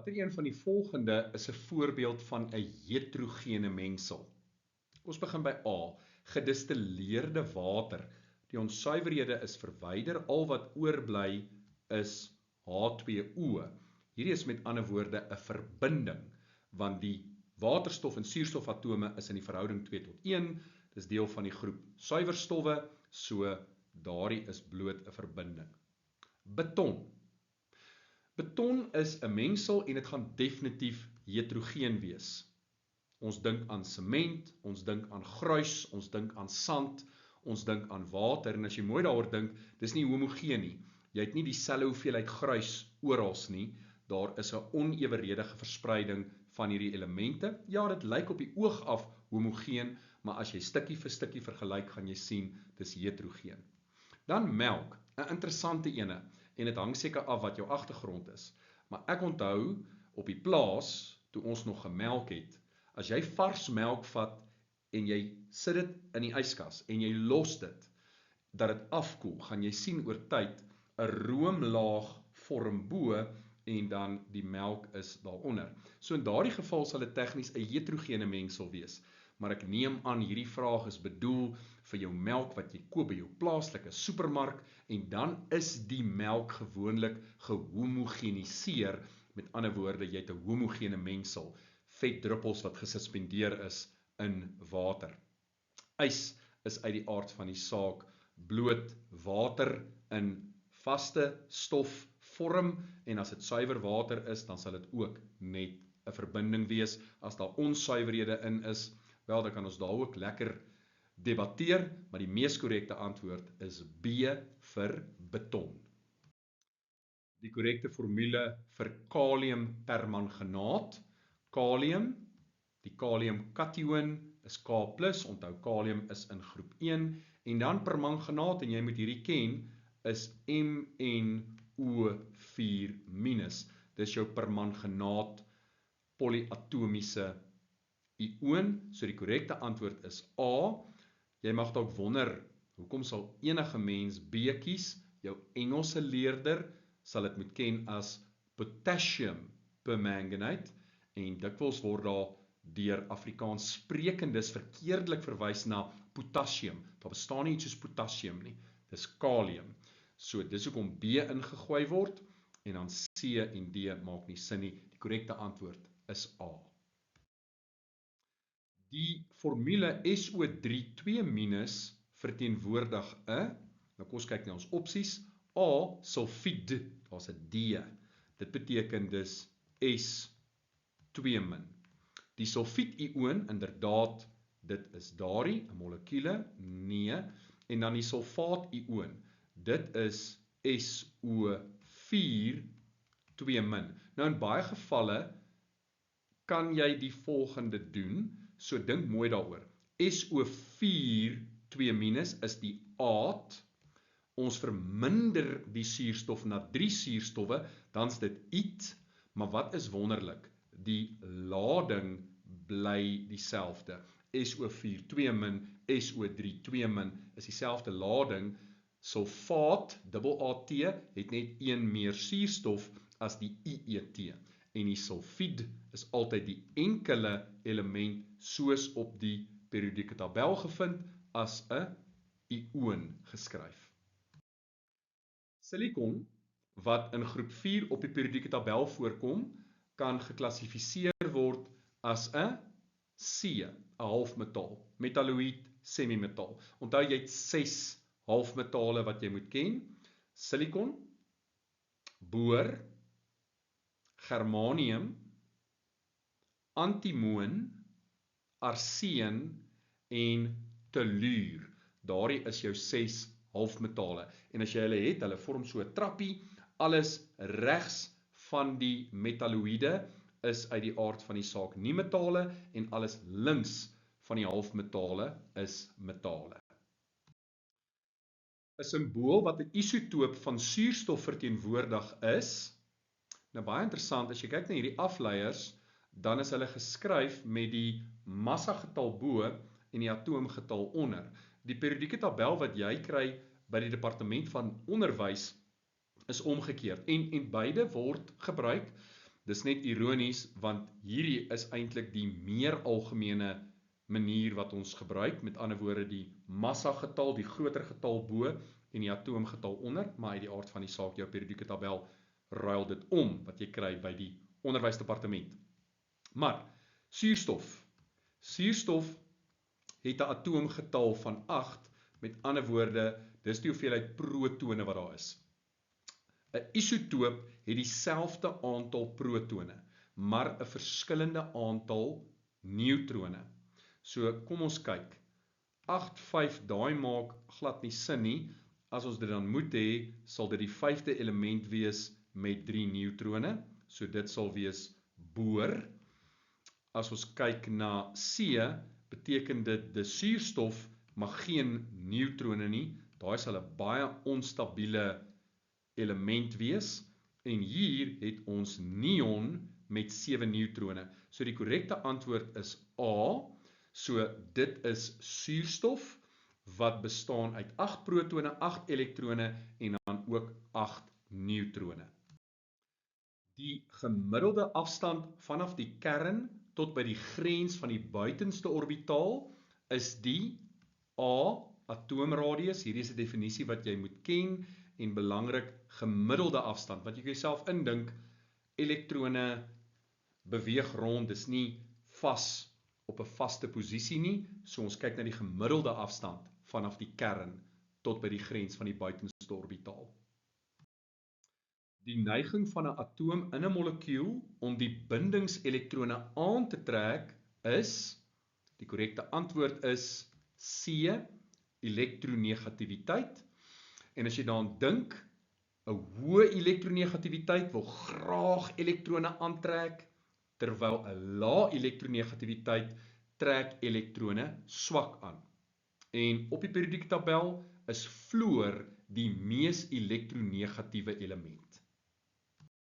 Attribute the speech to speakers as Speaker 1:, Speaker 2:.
Speaker 1: Watter een van die volgende is 'n voorbeeld van 'n heterogene mengsel? Ons begin by A. Gedistilleerde water. Die onsuiverhede is verwyder, al wat oorbly is H2O. Hierdie is met ander woorde 'n verbinding, want die waterstof en suurstofatome is in die verhouding 2:1. Dis deel van die groep suiwerstowwe, so daardie is bloot 'n verbinding. Beton. Beton is 'n mengsel en dit gaan definitief heterogeen wees. Ons dink aan sement, ons dink aan gruis, ons dink aan sand, ons dink aan water, en as jy mooi daaroor dink, dis nie homogeen nie. Jy het nie dieselfde hoeveelheid gruis orals nie, daar is 'n oneweredige verspreiding van hierdie elemente. Ja, dit lyk op die oog af homogeen, maar as jy stukkie vir stukkie vergelyk, gaan jy sien, dis heterogeen. Dan melk, 'n interessante ene, en dit hang seker af wat jou agtergrond is. Maar ek onthou, op die plaas, toe ons nog gemelk het, as jy vars melk vat, en jy sit dit in die yskas, en jy los dit, dat dit afkoel, gaan jy sien oor tyd, 'n roomlaag vorm bo, en dan die melk is daaronder. So in daardie geval sal dit tegnies 'n heterogene mengsel wees, maar ek neem aan hierdie vraag is bedoel vir jou melk wat jy koop by jou plaaslike supermark, en dan is die melk gewoonlik gehomogeniseer, met ander woorde, jy het 'n homogene mengsel, vetdruppels wat gesuspendeer is in water. Ys is uit die aard van die saak bloot water in vaste stofvorm, en as dit suiwer water is, dan sal dit ook net 'n verbinding wees. As daar onsuiverhede in is, wel, dan kan ons daar ook lekker debatteer, maar die mees korrekte antwoord is B vir beton. Die korrekte formule vir kaliumpermanganaat. Kalium, die kaliumkation is K+, onthou kalium is in groep 1, en dan permanganaat, en jy moet hierdie ken, is MnO4-. Dis jou permanganaat polyatomiese ioon, so die korrekte antwoord is A. Jy mag dalk wonder, hoekom sal enige mens B kies? Jou Engelse leerder sal dit moet ken as potassium permanganate, en dikwels word daar deur Afrikaans sprekendes verkeerdelik verwys na potassium. Daar bestaan nie iets soos potassium nie, dis kalium. So dis hoekom B ingegooi word, en dan C en D maak nie sin nie. Die korrekte antwoord is A. Die formule SO3 2- verteenwoordig 'n, nou kom ons kyk na ons opsies, A, sulfied, daar's 'n D, dit beteken dus S2-. Die sulfied-ioon, inderdaad, dit is daardie, 'n molekule, nee, en dan die sulfaat-ioon, dit is SO4-2-. Nou in baie gevalle kan jy die volgende doen, so dink mooi daaroor. SO4-2- is die aat, ons verminder die suurstof na 3 suurstowwe, dan is dit iet, maar wat is wonderlik? Die lading bly dieselfde. SO4-2-, SO3-2- is dieselfde lading. Sulfaat, AAT, het net een meer suurstof as die IET. En die sulfied is altyd die enkele element soos op die periodieke tabel gevind as 'n ioon geskryf. Silikon, wat in groep 4 op die periodieke tabel voorkom, kan geklassifiseer word as 'n C, 'n halfmetaal, metalloïd, semimetaal. Onthou jy het 6 halfmetale wat jy moet ken: silikon, boor, germanium, antimoon, arseen en telluur. Daardie is jou 6 halfmetale. En as jy hulle het, hulle vorm so 'n trappie, alles regs van die metalloïde is uit die aard van die saak nie metale, en alles links van die halfmetale is metale. 'n Simbool wat 'n isotoop van suurstof verteenwoordig is, nou baie interessant, as jy kyk na hierdie afleiers, dan is hulle geskryf met die massagetal bo en die atoomgetal onder. Die periodieke tabel wat jy kry by die departement van onderwys is omgekeerd, en beide word gebruik, Dis net ironies, want hierdie is eintlik die meer algemene manier wat ons gebruik, met ander woorde die massagetal, die groter getal bo en die atoomgetal onder, maar uit die aard van die saak, jou periodieke tabel ruil dit om, wat jy kry by die onderwysdepartement. Maar, Suurstof het 'n atoomgetal van 8, met ander woorde, dis die hoeveelheid protone wat daar is. 'n Isotoop het dieselfde aantal protone, maar 'n verskillende aantal neutrone. So kom ons kyk. 8, 5, daai maak glad nie sin nie. As ons dit dan moet hê, sal dit die 5de element wees met 3 neutrone. So dit sal wees boor. As ons kyk na C, beteken dit die suurstof mag geen neutrone nie. Daai sal 'n baie onstabiele element wees. En hier het ons neon met 7 neutrone. So die korrekte antwoord is A. So dit is suurstof wat bestaan uit 8 protone, 8 elektrone en dan ook 8 neutrone. Die gemiddelde afstand vanaf die kern tot by die grens van die buitenste orbitaal is die A, atoomradius. Hierdie is 'n definisie wat jy moet ken, en belangrik, gemiddelde afstand, wat jy jouself indink, elektrone beweeg rond, dis nie vas op 'n vaste posisie nie, so ons kyk na die gemiddelde afstand vanaf die kern tot by die grens van die buitenste orbitaal. Die neiging van 'n atoom in 'n molekuul om die bindingselektrone aan te trek is, die korrekte antwoord is C, elektronegativiteit. En as jy dan dink, 'n hoë elektronegativiteit wil graag elektrone aantrek, terwyl 'n lae elektronegativiteit trek elektrone swak aan. En op die periodieke tabel is fluor die mees elektronegatiewe element.